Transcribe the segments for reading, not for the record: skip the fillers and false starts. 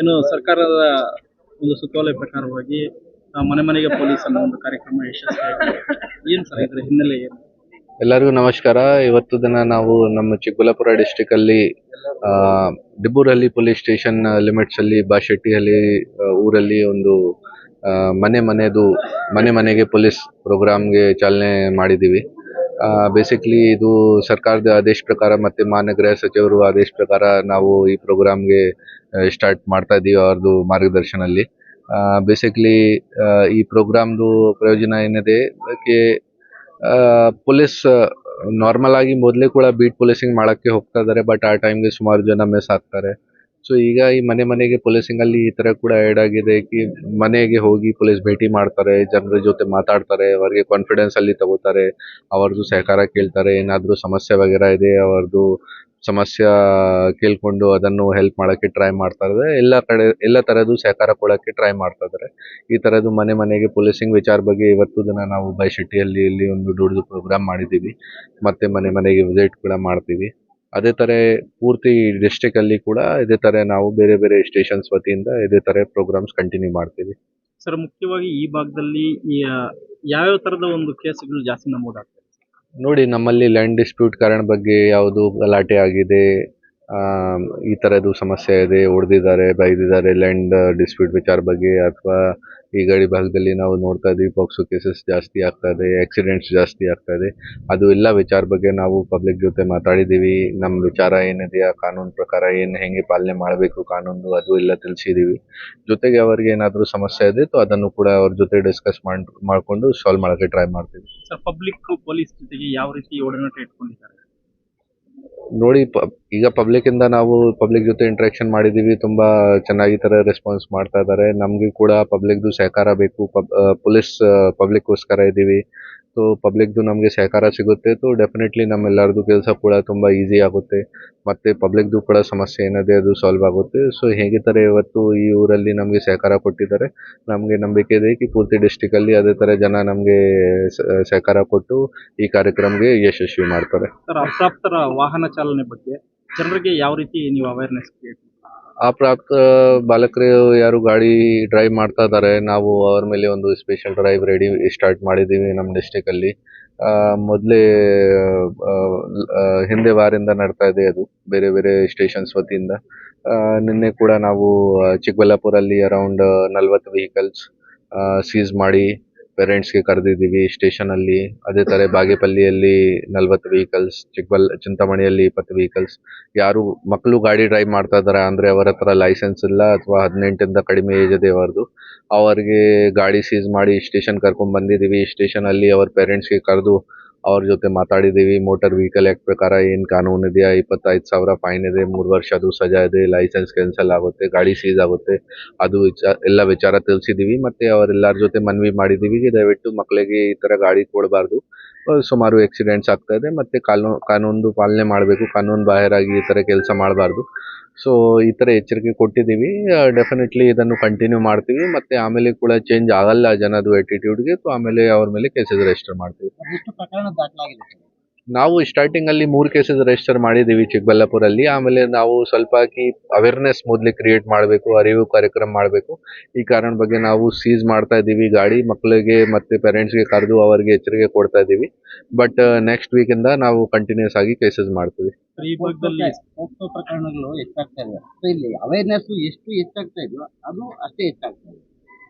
ಇನ್ನು ಸರ್ಕಾರದ ಒಂದು ಸುತ್ತೋಲೆ ಪ್ರಕಾರವಾಗಿ ಮನೆ ಮನೆಗೆ ಪೊಲೀಸ್ ಅನ್ನೋ ಒಂದು ಕಾರ್ಯಕ್ರಮ ಯಶಸ್ವಿಯಾಗಿದೆ. ಏನ್ ಸರ್ ಇದ್ರ ಹಿನ್ನೆಲೆ ಏನು? ಎಲ್ಲರಿಗೂ ನಮಸ್ಕಾರ. ಇವತ್ತು ದಿನ ನಾವು ನಮ್ಮ ಚಿಕ್ಕಬಳ್ಳಾಪುರ ಡಿಸ್ಟಿಕ್ ಅಲ್ಲಿ ದಿಬ್ಬೂರಲ್ಲಿ ಪೊಲೀಸ್ ಸ್ಟೇಷನ್ ಲಿಮಿಟ್ಸ್ ಅಲ್ಲಿ ಬಾಶೆಟ್ಟಿಹಳ್ಳಿ ಊರಲ್ಲಿ ಒಂದು ಮನೆ ಮನೆಗೆ ಪೊಲೀಸ್ ಪ್ರೋಗ್ರಾಮ್ಗೆ ಚಾಲನೆ ಮಾಡಿದ್ದೀವಿ. ಬೇಸಿಕ್ಲಿ ಇದು ಸರ್ಕಾರದ ಆದೇಶ ಪ್ರಕಾರ ಮತ್ತೆ ಮಾನ್ಯ ಗೃಹ ಸಚಿವರು ಆದೇಶ ಪ್ರಕಾರ ನಾವು ಈ ಪ್ರೋಗ್ರಾಮ್ಗೆ ಸ್ಟಾರ್ಟ್ ಮಾಡ್ತಾ ಇದ್ದೀವಿ ಅವ್ರದ್ದು ಮಾರ್ಗದರ್ಶನಲ್ಲಿ. ಬೇಸಿಕ್ಲಿ ಈ ಪ್ರೋಗ್ರಾಮ್ದು ಪ್ರಯೋಜನ ಏನಿದೆ ಅದಕ್ಕೆ ಪೊಲೀಸ್ ನಾರ್ಮಲ್ ಆಗಿ ಮೊದಲೇ ಕೂಡ ಬೀಟ್ ಪೊಲೀಸಿಂಗ್ ಮಾಡಕ್ಕೆ ಹೋಗ್ತಾ ಇದ್ದಾರೆ, ಬಟ್ ಆ ಟೈಮ್ಗೆ ಸುಮಾರು ಜನ ಮಿಸ್ ಆಗ್ತಾರೆ. ಸೊ ಈಗ ಈ ಮನೆ ಮನೆಗೆ ಪೊಲೀಸಿಂಗ್ ಅಲ್ಲಿ ಈ ತರ ಕೂಡ ಆ್ಯಡ್ ಆಗಿದೆ ಕಿ ಮನೆಗೆ ಹೋಗಿ ಪೊಲೀಸ್ ಭೇಟಿ ಮಾಡ್ತಾರೆ, ಜನರ ಜೊತೆ ಮಾತಾಡ್ತಾರೆ, ಅವರಿಗೆ ಕಾನ್ಫಿಡೆನ್ಸ್ ಅಲ್ಲಿ ತಗೋತಾರೆ, ಅವ್ರದ್ದು ಸಹಕಾರ ಕೇಳ್ತಾರೆ, ಏನಾದರೂ ಸಮಸ್ಯೆ ವಗೇರಾ ಇದೆ ಅವ್ರದ್ದು ಸಮಸ್ಯೆ ಕೇಳ್ಕೊಂಡು ಅದನ್ನು ಹೆಲ್ಪ್ ಮಾಡೋಕ್ಕೆ ಟ್ರೈ ಮಾಡ್ತಾ ಇದ್ದಾರೆ. ಎಲ್ಲ ಥರದ್ದು ಸಹಕಾರ ಕೊಡೋಕ್ಕೆ ಟ್ರೈ ಮಾಡ್ತಾ ಇದ್ದಾರೆ. ಈ ಥರದ್ದು ಮನೆ ಮನೆಗೆ ಪೊಲೀಸಿಂಗ್ ವಿಚಾರ ಬಗ್ಗೆ ಇವತ್ತು ದಿನ ನಾವು ಬೈಶೆಟ್ಟಿಯಲ್ಲಿ ಇಲ್ಲಿ ಒಂದು ದೊಡ್ಡದು ಪ್ರೋಗ್ರಾಮ್ ಮಾಡಿದ್ದೀವಿ. ಮತ್ತೆ ಮನೆ ಮನೆಗೆ ವಿಸಿಟ್ ಕೂಡ ಮಾಡ್ತೀವಿ. ಅದೇ ಥರ ಪೂರ್ತಿ ಡಿಸ್ಟಿಕಲ್ಲಿ ಕೂಡ ಇದೇ ಥರ ನಾವು ಬೇರೆ ಬೇರೆ ಸ್ಟೇಷನ್ಸ್ ವತಿಯಿಂದ ಇದೇ ಥರ ಪ್ರೋಗ್ರಾಮ್ಸ್ ಕಂಟಿನ್ಯೂ ಮಾಡ್ತೀವಿ. ಸರ್ ಮುಖ್ಯವಾಗಿ ಈ ಭಾಗದಲ್ಲಿ ಯಾವ್ಯಾವ ತರದ ಒಂದು ಕೇಸ್ಗಳು ಜಾಸ್ತಿ ನಮೂದಾಗ್ತದೆ? ನೋಡಿ, ನಮ್ಮಲ್ಲಿ ಲ್ಯಾಂಡ್ ಡಿಸ್ಪ್ಯೂಟ್ ಕಾರಣ ಬಗ್ಗೆ ಯಾವುದು ಗಲಾಟೆ ಆಗಿದೆ, ಈ ಥರದ್ದು ಸಮಸ್ಯೆ ಇದೆ, ಹೊಡೆದಿದ್ದಾರೆ, ಬೈದಿದ್ದಾರೆ, ಲ್ಯಾಂಡ್ ಡಿಸ್ಪ್ಯೂಟ್ ವಿಚಾರ ಬಗ್ಗೆ, ಅಥವಾ ಈ ಗಡಿ ಭಾಗದಲ್ಲಿ ನಾವು ನೋಡ್ತಾ ಇದ್ದೀವಿ ಪಾಕ್ಸೋ ಕೇಸಸ್ ಜಾಸ್ತಿ ಆಗ್ತಾ ಇದೆ, ಆಕ್ಸಿಡೆಂಟ್ಸ್ ಜಾಸ್ತಿ ಆಗ್ತಾ ಇದೆ. ಅದು ಎಲ್ಲ ವಿಚಾರ ಬಗ್ಗೆ ನಾವು ಪಬ್ಲಿಕ್ ಜೊತೆ ಮಾತಾಡಿದ್ದೀವಿ. ನಮ್ಮ ವಿಚಾರ ಏನಿದೆ ಆ ಕಾನೂನು ಪ್ರಕಾರ ಹೆಂಗೆ ಪಾಲನೆ ಮಾಡಬೇಕು ಕಾನೂನು ಅದು ಎಲ್ಲ ತಿಳಿಸಿದ್ದೀವಿ. ಜೊತೆಗೆ ಅವರಿಗೆ ಏನಾದರೂ ಸಮಸ್ಯೆ ಇದೆ ಅದನ್ನು ಕೂಡ ಅವ್ರ ಜೊತೆ ಡಿಸ್ಕಸ್ ಮಾಡಿಕೊಂಡು ಸಾಲ್ವ್ ಮಾಡೋಕ್ಕೆ ಟ್ರೈ ಮಾಡ್ತೀವಿ. ಸರ್ ಪಬ್ಲಿಕ್ ಪೊಲೀಸ್ ಜೊತೆಗೆ ಯಾವ ರೀತಿ ಒಡನಾಟ ಇಟ್ಕೊಂಡಿದ್ದಾರೆ? ನೋಡಿ, ಈಗ ಪಬ್ಲಿಕ್ ಜೊತೆ ಇಂಟ್ರಾಕ್ಷನ್ ಮಾಡಿದ್ದೀವಿ. ತುಂಬ ಚೆನ್ನಾಗಿ ಥರ ರೆಸ್ಪಾನ್ಸ್ ಮಾಡ್ತಾ ಇದ್ದಾರೆ. ನಮಗೆ ಕೂಡ ಪಬ್ಲಿಕ್ದು ಸಹಕಾರ ಬೇಕು. ಪೊಲೀಸ್ ಪಬ್ಲಿಕ್ಕೋಸ್ಕರ ಇದ್ದೀವಿ. ಸೊ ಪಬ್ಲಿಕ್ದು ನಮಗೆ ಸಹಕಾರ ಸಿಗುತ್ತೆ ಸೊ ಡೆಫಿನೆಟ್ಲಿ ನಮ್ಮೆಲ್ಲರದು ಕೆಲಸ ಕೂಡ ತುಂಬ ಈಸಿ ಆಗುತ್ತೆ. ಮತ್ತು ಪಬ್ಲಿಕ್ದು ಕೂಡ ಸಮಸ್ಯೆ ಏನಿದೆ ಅದು ಸಾಲ್ವ್ ಆಗುತ್ತೆ. ಸೊ ಹೇಗೆ ಥರ ಇವತ್ತು ಈ ಊರಲ್ಲಿ ನಮಗೆ ಸಹಕಾರ ಕೊಟ್ಟಿದ್ದಾರೆ, ನಮಗೆ ನಂಬಿಕೆ ಇದೆ ಕಿ ಪೂರ್ತಿ ಡಿಸ್ಟಿಕಲ್ಲಿ ಅದೇ ಥರ ಜನ ನಮಗೆ ಸಹಕಾರ ಕೊಟ್ಟು ಈ ಕಾರ್ಯಕ್ರಮಕ್ಕೆ ಯಶಸ್ವಿ ಮಾಡ್ತಾರೆ. ಸರ್ ಅಪ್ರಾಪ್ತರ ವಾಹನ ಚಾಲನೆ ಬಗ್ಗೆ ಜನರಿಗೆ ಯಾವ ರೀತಿ ನೀವು ಅವೇರ್ನೆಸ್ ಕ್ರಿಯೇಟ್? ಅಪ್ರಾಪ್ತ ಬಾಲಕರು ಯಾರು ಗಾಡಿ ಡ್ರೈವ್ ಮಾಡ್ತಾ ಇದ್ದಾರೆ, ನಾವು ಅವ್ರ ಮೇಲೆ ಒಂದು ಸ್ಪೆಷಲ್ ಡ್ರೈವ್ ಸ್ಟಾರ್ಟ್ ಮಾಡಿದ್ದೀವಿ ನಮ್ಮ ಡಿಸ್ಟಿಕಲ್ಲಿ. ಮೊದಲೇ ಹಿಂದೆ ವಾರಿಂದ ನಡ್ತಾ ಇದೆ ಅದು ಬೇರೆ ಬೇರೆ ಸ್ಟೇಷನ್ಸ್ ವತಿಯಿಂದ. ನಿನ್ನೆ ಕೂಡ ನಾವು ಚಿಕ್ಕಬಳ್ಳಾಪುರಲ್ಲಿ ಅರೌಂಡ್ 40 ವೆಹಿಕಲ್ಸ್ ಸೀಸ್ ಮಾಡಿ ಪೇರೆಂಟ್ಸ್ಗೆ ಕರೆದಿದ್ದೀವಿ ಸ್ಟೇಷನಲ್ಲಿ. ಅದೇ ಥರ ಬಾಗೇಪಲ್ಲಿಯಲ್ಲಿ 40 ವೆಹಿಕಲ್ಸ್, ಚಿಂತಾಮಣಿಯಲ್ಲಿ 20 ವೆಹಿಕಲ್ಸ್. ಯಾರು ಮಕ್ಕಳು ಗಾಡಿ ಡ್ರೈವ್ ಮಾಡ್ತಾ ಇದ್ದಾರೆ ಅಂದರೆ ಅವರ ಹತ್ರ ಲೈಸೆನ್ಸ್ ಇಲ್ಲ ಅಥವಾ 18ಇಂದ ಕಡಿಮೆ ಏಜ್ ಇದೆ ಅವರಿಗೆ ಗಾಡಿ ಸೀಸ್ ಮಾಡಿ ಸ್ಟೇಷನ್ ಕರ್ಕೊಂಡು ಬಂದಿದ್ದೀವಿ. ಸ್ಟೇಷನಲ್ಲಿ ಅವ್ರ ಪೇರೆಂಟ್ಸ್ಗೆ ಕರೆದು ಅವ್ರ ಜೊತೆ ಮಾತಾಡಿದ್ದೀವಿ. ಮೋಟಾರ್ ವೆಹಿಕಲ್ ಆ್ಯಕ್ಟ್ ಪ್ರಕಾರ ಏನು ಕಾನೂನು ಇದೆಯಾ, 25,000 ಫೈನ್ ಇದೆ, 3 ವರ್ಷದ್ದು ಸಜಾ ಇದೆ, ಲೈಸೆನ್ಸ್ ಕ್ಯಾನ್ಸಲ್ ಆಗುತ್ತೆ, ಗಾಡಿ ಸೀಸ್ ಆಗುತ್ತೆ, ಅದು ಎಲ್ಲ ವಿಚಾರ ತಿಳಿಸಿದ್ದೀವಿ. ಮತ್ತು ಅವರೆಲ್ಲರ ಜೊತೆ ಮನವಿ ಮಾಡಿದ್ದೀವಿ ದಯವಿಟ್ಟು ಮಕ್ಕಳಿಗೆ ಈ ಥರ ಗಾಡಿ ಕೊಡಬಾರ್ದು, ಸುಮಾರು ಆಕ್ಸಿಡೆಂಟ್ಸ್ ಆಗ್ತಾ ಇದೆ, ಮತ್ತು ಕಾನೂನು ಪಾಲನೆ ಮಾಡಬೇಕು, ಕಾನೂನು ಬಾಹಿರಾಗಿ ಈ ಥರ ಕೆಲಸ ಮಾಡಬಾರ್ದು. ಸೊ ಈ ಥರ ಎಚ್ಚರಿಕೆ ಕೊಟ್ಟಿದ್ದೀವಿ. ಡೆಫಿನೆಟ್ಲಿ ಇದನ್ನು ಕಂಟಿನ್ಯೂ ಮಾಡ್ತೀವಿ. ಮತ್ತು ಆಮೇಲೆ ಕೂಡ ಚೇಂಜ್ ಆಗಲ್ಲ ಜನದು ಆ್ಯಟಿಟ್ಯೂಡ್ಗೆ, ಸೊ ಆಮೇಲೆ ಅವ್ರ ಮೇಲೆ ಕೇಸಸ್ ರಿಜಿಸ್ಟರ್ ಮಾಡ್ತೀವಿ. ಎಷ್ಟು ಪ್ರಕರಣ ದಾಖಲಾಗಿದೆ? ನಾವು ಸ್ಟಾರ್ಟಿಂಗಲ್ಲಿ 3 ಕೇಸಸ್ ರಿಜಿಸ್ಟರ್ ಮಾಡಿದ್ದೀವಿ ಚಿಕ್ಕಬಳ್ಳಾಪುರಲ್ಲಿ. ಆಮೇಲೆ ನಾವು ಸ್ವಲ್ಪ ಅವೇರ್ನೆಸ್ ಮೊದಲೇ ಕ್ರಿಯೇಟ್ ಮಾಡಬೇಕು, ಅರಿವು ಕಾರ್ಯಕ್ರಮ ಮಾಡಬೇಕು. ಈ ಕಾರಣ ಬಗ್ಗೆ ನಾವು ಸೀಸ್ ಮಾಡ್ತಾ ಇದ್ದೀವಿ ಗಾಡಿ, ಮಕ್ಕಳಿಗೆ ಮತ್ತು ಪೇರೆಂಟ್ಸ್ಗೆ ಕರೆದು ಅವರಿಗೆ ಎಚ್ಚರಿಕೆ ಕೊಡ್ತಾ ಇದ್ದೀವಿ. ಬಟ್ ನೆಕ್ಸ್ಟ್ ವೀಕಿಂದ ನಾವು ಕಂಟಿನ್ಯೂಸ್ ಆಗಿ ಕೇಸಸ್ ಮಾಡ್ತೀವಿ. ಈ ಭಾಗದಲ್ಲಿ ಪೋಕ್ಸೋ ಪ್ರಕರಣಗಳು ಹೆಚ್ಚಾಗ್ತಾ ಇದೆ. ಇಲ್ಲಿ ಅವೇರ್ನೆಸ್ ಎಷ್ಟು ಹೆಚ್ಚಾಗ್ತಾ ಇದೆಯೋ ಅದು ಅಷ್ಟೇ ಹೆಚ್ಚಾಗ್ತಾ ಇದೆ.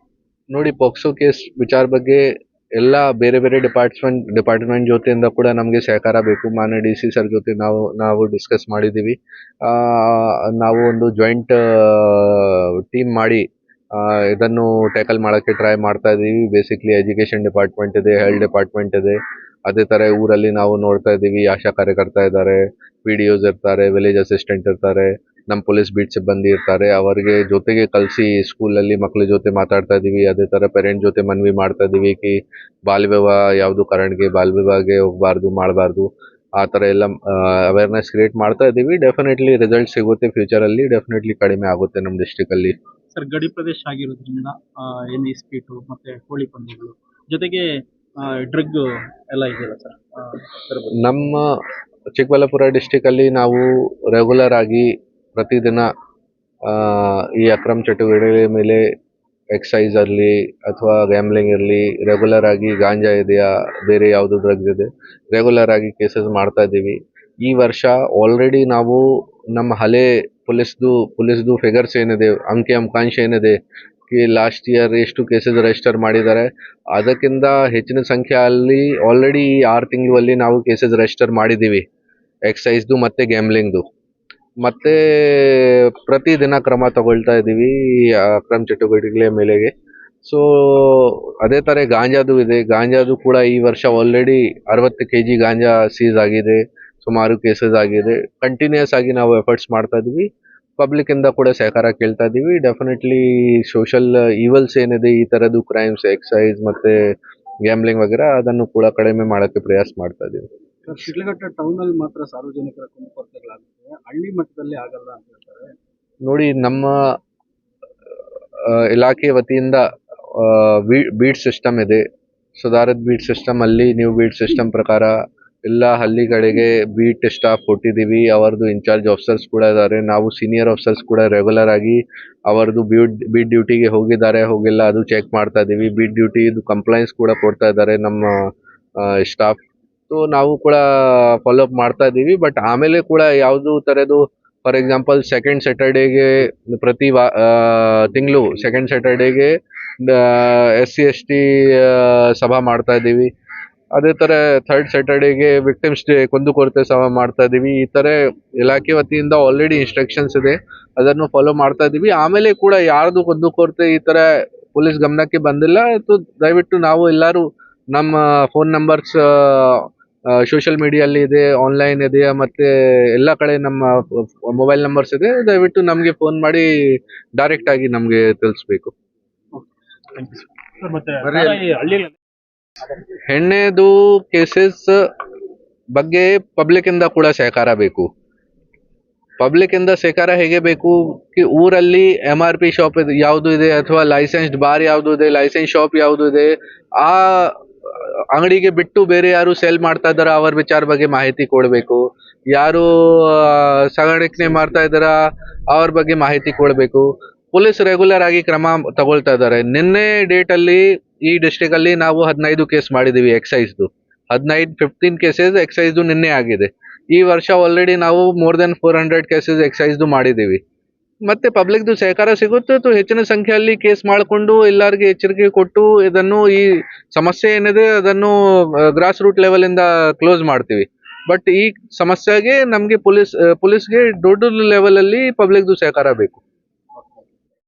ನೋಡಿ, ಪೋಕ್ಸೋ ಕೇಸ್ ವಿಚಾರ ಬಗ್ಗೆ ಎಲ್ಲ ಬೇರೆ ಬೇರೆ ಡಿಪಾರ್ಟ್ಮೆಂಟ್ ಜೊತೆಯಿಂದ ಕೂಡ ನಮಗೆ ಸಹಕಾರ ಬೇಕು. ಮಾನ್ಯ DC ಸರ್ ಜೊತೆ ನಾವು ಡಿಸ್ಕಸ್ ಮಾಡಿದ್ದೀವಿ. ನಾವು ಒಂದು ಜಾಯಿಂಟ್ ಟೀಮ್ ಮಾಡಿ ಇದನ್ನು ಟ್ಯಾಕಲ್ ಮಾಡೋಕ್ಕೆ ಟ್ರೈ ಮಾಡ್ತಾ ಇದ್ದೀವಿ. ಬೇಸಿಕ್ಲಿ ಎಜುಕೇಷನ್ ಡಿಪಾರ್ಟ್ಮೆಂಟ್ ಇದೆ, ಹೆಲ್ತ್ ಡಿಪಾರ್ಟ್ಮೆಂಟ್ ಇದೆ, ಅದೇ ಥರ ಊರಲ್ಲಿ ನಾವು ನೋಡ್ತಾ ಇದ್ದೀವಿ ಆಶಾ ಕಾರ್ಯಕರ್ತ ಇದ್ದಾರೆ, PDOs ಇರ್ತಾರೆ, ವಿಲೇಜ್ ಅಸಿಸ್ಟೆಂಟ್ ಇರ್ತಾರೆ, ನಮ್ಮ ಪೊಲೀಸ್ ಬೀಟ್ ಸಿಬ್ಬಂದಿ ಇರ್ತಾರೆ. ಅವರಿಗೆ ಜೊತೆಗೆ ಕಲಿಸಿ ಸ್ಕೂಲಲ್ಲಿ ಮಕ್ಕಳ ಜೊತೆ ಮಾತಾಡ್ತಾ ಇದ್ದೀವಿ. ಅದೇ ಥರ ಪೇರೆಂಟ್ ಜೊತೆ ಮನವಿ ಮಾಡ್ತಾ ಇದ್ದೀವಿ ಕಿ ಬಾಲ್ಯ ವಿವಾಹ ಯಾವುದು ಕಾರಣಕ್ಕೆ ಬಾಲ್ಯ ವಿವಾಹಕ್ಕೆ ಹೋಗಬಾರ್ದು, ಮಾಡಬಾರ್ದು, ಆ ಥರ ಎಲ್ಲ ಅವೇರ್ನೆಸ್ ಕ್ರಿಯೇಟ್ ಮಾಡ್ತಾ ಇದ್ದೀವಿ. ಡೆಫಿನೆಟ್ಲಿ ರಿಸಲ್ಟ್ ಸಿಗುತ್ತೆ ಫ್ಯೂಚರಲ್ಲಿ, ಡೆಫಿನೆಟ್ಲಿ ಕಡಿಮೆ ಆಗುತ್ತೆ ನಮ್ಮ ಡಿಸ್ಟ್ರಿಕ್ಟಲ್ಲಿ. ಸರ್ ಗಡಿ ಪ್ರದೇಶ ಆಗಿರೋದ್ರಿಂದ ಏನು ಇಸ್ಪೀಟು ಮತ್ತು ಕೋಳಿ ಪಂದ್ಯಗಳು ಜೊತೆಗೆ ಡ್ರಗ್ ಎಲ್ಲ ಇದೆಯಲ್ಲ ಸರ್? ನಮ್ಮ ಚಿಕ್ಕಬಳ್ಳಾಪುರ ಡಿಸ್ಟಿಕಲ್ಲಿ ನಾವು ರೆಗ್ಯುಲರ್ ಆಗಿ ಪ್ರತಿದಿನ ಆ, ಈ ಅಕ್ರಮ ಚಟುವಟಿಕೆ ಮೇಲೆ ಎಕ್ಸೈಸ್ ಅಲ್ಲಿ ಅಥವಾ ಗ್ಯಾಮ್ಲಿಂಗ್ ಇರಲಿ ರೆಗ್ಯುಲರ್ ಆಗಿ ಗಾಂಜಾ ಇದೆಯಾ ಬೇರೆ ಯಾವುದು ಡ್ರಗ್ಸ್ ಇದೆ ರೆಗ್ಯುಲರ್ ಆಗಿ ಕೇಸಸ್ ಮಾಡ್ತಾ ಇದ್ದೀವಿ. ಈ ವರ್ಷ ಆಲ್ರೆಡಿ ನಾವು ನಮ್ಮ ಹಳೆ ಪೊಲೀಸ್ದು ಫಿಗರ್ಸ್ ಏನಿದೆ ಅಂಕಾಂಶ ಏನಿದೆ ಈ ಲಾಸ್ಟ್ ಇಯರ್ ಎಷ್ಟು ಕೇಸಸ್ ರಿಜಿಸ್ಟರ್ ಮಾಡಿದ್ದಾರೆ ಅದಕ್ಕಿಂತ ಹೆಚ್ಚಿನ ಸಂಖ್ಯೆಯಲ್ಲಿ ಆಲ್ರೆಡಿ ಈ 6 ತಿಂಗಳಲ್ಲಿ ನಾವು ಕೇಸಸ್ ರಿಜಿಸ್ಟರ್ ಮಾಡಿದ್ದೀವಿ ಎಕ್ಸೈಸ್ದು ಮತ್ತೆ ಗ್ಯಾಮ್ಲಿಂಗ್ದು. ಮತ್ತೆ ಪ್ರತಿದಿನ ಕ್ರಮ ತಗೊಳ್ತಾ ಇದ್ದೀವಿ ಅಕ್ರಮ ಚಟುವಟಿಕೆಗಳ ಮೇಲೆಗೆ. ಸೊ ಅದೇ ಥರ ಗಾಂಜಾದು ಇದೆ. ಗಾಂಜಾದು ಕೂಡ ಈ ವರ್ಷ ಆಲ್ರೆಡಿ 60 kg ಗಾಂಜಾ ಸೀಸ್ ಆಗಿದೆ, ಸುಮಾರು ಕೇಸಸ್ ಆಗಿದೆ. ಕಂಟಿನ್ಯೂಸ್ ಆಗಿ ನಾವು ಎಫರ್ಟ್ಸ್ ಮಾಡ್ತಾ ಇದ್ದೀವಿ. ಪಬ್ಲಿಕ್ ಇಂದ ಕೂಡ ಸಹಕಾರ ಕೇಳ್ತಾ ಇದ್ದೀವಿ. ಡೆಫಿನೆಟ್ಲಿ ಸೋಷಲ್ ಈವಲ್ಸ್ ಏನಿದೆ ಈ ಥರದ್ದು ಕ್ರೈಮ್ಸ್ ಎಕ್ಸೈಸ್ ಮತ್ತೆ ಗ್ಯಾಮ್ಲಿಂಗ್ ವಗೇರಾ ಅದನ್ನು ಕೂಡ ಕಡಿಮೆ ಮಾಡೋಕ್ಕೆ ಪ್ರಯಾಸ ಮಾಡ್ತಾ ಇದ್ದೀವಿ. ಶಿಡ್ಲಘಟ್ಟ ಟೌನ್ ಅಲ್ಲಿ ಮಾತ್ರ ಸಾರ್ವಜನಿಕರ ಕುಂದುಕೊರತೆಗಳಾಗುತ್ತೆ, ಹಳ್ಳಿ ಮಟ್ಟದಲ್ಲಿ ಆಗಲ್ಲ ಅಂತ ಹೇಳ್ತಾರೆ. ನೋಡಿ, ನಮ್ಮ ಇಲಾಖೆ ವತಿಯಿಂದ ಬೀಟ್ ಸಿಸ್ಟಮ್ ಇದೆ. ಸುಧಾರಿತ ಬೀಟ್ ಸಿಸ್ಟಮ್ ಅಲ್ಲಿ ನ್ಯೂ ಬೀಟ್ ಸಿಸ್ಟಮ್ ಪ್ರಕಾರ ಎಲ್ಲ ಹಳ್ಳಿ ಕಡೆಗೆ ಬೀಟ್ ಸ್ಟಾಫ್ ಕೊಟ್ಟಿದ್ದೀವಿ. ಅವರದು ಇನ್ಚಾರ್ಜ್ ಆಫೀಸರ್ಸ್ ಕೂಡ ಇದ್ದಾರೆ. ನಾವು ಸೀನಿಯರ್ ಆಫೀಸರ್ಸ್ ಕೂಡ ರೆಗ್ಯುಲರ್ ಆಗಿ ಅವರದು ಬೀಟ್ ಡ್ಯೂಟಿಗೆ ಹೋಗಿಲ್ಲ ಅದು ಚೆಕ್ ಮಾಡ್ತಾ ಇದ್ದೀವಿ. ಬೀಟ್ ಡ್ಯೂಟಿ ಕಂಪ್ಲೈಂಟ್ಸ್ ಕೂಡ ಕೊಡ್ತಾ ಇದ್ದಾರೆ ನಮ್ಮ ಸ್ಟಾಫ್. ಸೊ ನಾವು ಕೂಡ ಫಾಲೋ ಅಪ್ ಮಾಡ್ತಾ ಇದ್ದೀವಿ. ಬಟ್ ಆಮೇಲೆ ಕೂಡ ಯಾವುದು ಥರದ್ದು ಫಾರ್ ಎಕ್ಸಾಂಪಲ್ ಸೆಕೆಂಡ್ ಸ್ಯಾಟರ್ಡೇಗೆ ಪ್ರತಿ ತಿಂಗಳು ಸೆಕೆಂಡ್ ಸ್ಯಾಟರ್ಡೇಗೆ SC/ST ಸಭಾ ಮಾಡ್ತಾ ಇದ್ದೀವಿ. ಅದೇ ಥರ ಥರ್ಡ್ ಸ್ಯಾಟರ್ಡೇಗೆ ವಿಕ್ಟಿಮ್ಸ್ ಡೇ ಕುಂದುಕೊರತೆ ಸಭಾ ಮಾಡ್ತಾ ಇದ್ದೀವಿ. ಈ ಥರ ಇಲಾಖೆ ವತಿಯಿಂದ ಆಲ್ರೆಡಿ ಇನ್ಸ್ಟ್ರಕ್ಷನ್ಸ್ ಇದೆ, ಅದನ್ನು ಫಾಲೋ ಮಾಡ್ತಾ ಇದ್ದೀವಿ. ಆಮೇಲೆ ಕೂಡ ಯಾರ್ದು ಕುಂದುಕೊರತೆ ಈ ಥರ ಪೊಲೀಸ್ ಗಮನಕ್ಕೆ ಬಂದಿಲ್ಲ ದಯವಿಟ್ಟು ನಾವು ಎಲ್ಲರೂ ನಮ್ಮ ಫೋನ್ ನಂಬರ್ಸ್ ಸೋಷಿಯಲ್ ಮೀಡಿಯಲ್ಲಿ ಇದೆ, ಆನ್ಲೈನ್ ಇದೆ, ಮತ್ತೆ ಎಲ್ಲ ಕಡೆ ನಮ್ಮ ಮೊಬೈಲ್ ನಂಬರ್ಸ್ ಇದೆ. ದಯವಿಟ್ಟು ನಮಗೆ ಫೋನ್ ಮಾಡಿ ಡೈರೆಕ್ಟ್ ಆಗಿ ನಮಗೆ ತಿಳಿಸ್ಬೇಕು. ಮತ್ತೆ ಹೆಣ್ಣೆದು ಕೇಸಸ್ ಬಗ್ಗೆ ಪಬ್ಲಿಕ್ ಇಂದ ಕೂಡ ಸಹಕಾರ ಬೇಕು. ಪಬ್ಲಿಕ್ ಇಂದ ಸಹಕಾರ ಹೇಗೆ ಬೇಕು ಕಿ ಊರಲ್ಲಿ MRP ಶಾಪ್ ಯಾವುದು ಇದೆ ಅಥವಾ ಲೈಸೆನ್ಸ್ಡ್ ಬಾರ್ ಯಾವುದು ಇದೆ, ಲೈಸೆನ್ಸ್ ಶಾಪ್ ಯಾವುದು ಇದೆ, ಆ ಅಂಗಡಿಗೆ ಬಿಟ್ಟು ಬೇರೆ ಯಾರು ಸೇಲ್ ಮಾಡ್ತಾ ಇದ್ದಾರಾ ಅವರ ವಿಚಾರ ಬಗ್ಗೆ ಮಾಹಿತಿ ಕೊಡಬೇಕು. ಯಾರು ಸಾಗಾಣಿಕೆ ಮಾಡ್ತಾ ಇದ್ದಾರಾ ಅವ್ರ ಬಗ್ಗೆ ಮಾಹಿತಿ ಕೊಡಬೇಕು. ಪೊಲೀಸ್ ರೆಗ್ಯುಲರ್ ಆಗಿ ಕ್ರಮ ತಗೊಳ್ತಾ ಇದ್ದಾರೆ. ನಿನ್ನೆ ಡೇಟ್ ಅಲ್ಲಿ ಈ ಡಿಸ್ಟ್ರಿಕ್ಟ್ ಅಲ್ಲಿ ನಾವು 15 ಕೇಸ್ ಮಾಡಿದೀವಿ ಎಕ್ಸೈಸ್ದು. 15 ಕೇಸಸ್ ಎಕ್ಸೈಸ್ದು ನಿನ್ನೆ ಆಗಿದೆ. ಈ ವರ್ಷ ಆಲ್ರೆಡಿ ನಾವು ಮೋರ್ ದೆನ್ 400 ಕೇಸಸ್ ಎಕ್ಸೈಸ್ದು ಮಾಡಿದ್ದೀವಿ. ಮತ್ತೆ ಪಬ್ಲಿಕ್ದು ಸಹಕಾರ ಸಿಗುತ್ತೆ तो ಹೆಚ್ಚಿನ ಸಂಖ್ಯೆಯಲ್ಲಿ ಕೇಸ್ ಮಾಡಿಕೊಂಡು ಎಲ್ಲರಿಗೆ ಎಚ್ಚರಿಕೆ ಕೊಟ್ಟು ಇದನ್ನು ಈ ಸಮಸ್ಯೆ ಏನಿದೆ ಅದನ್ನು ಗ್ರಾಸ್ ರೂಟ್ ಲೆವೆಲ್ ಇಂದ ಕ್ಲೋಸ್ ಮಾಡ್ತೀವಿ. ಬಟ್ ಈ ಸಮಸ್ಯೆಗೆ ನಮಗೆ ಪೊಲೀಸ್ಗೆ ದೊಡ್ಡ ಲೆವೆಲ್ ಅಲ್ಲಿ ಪಬ್ಲಿಕ್ದು ಸಹಕಾರ ಬೇಕು.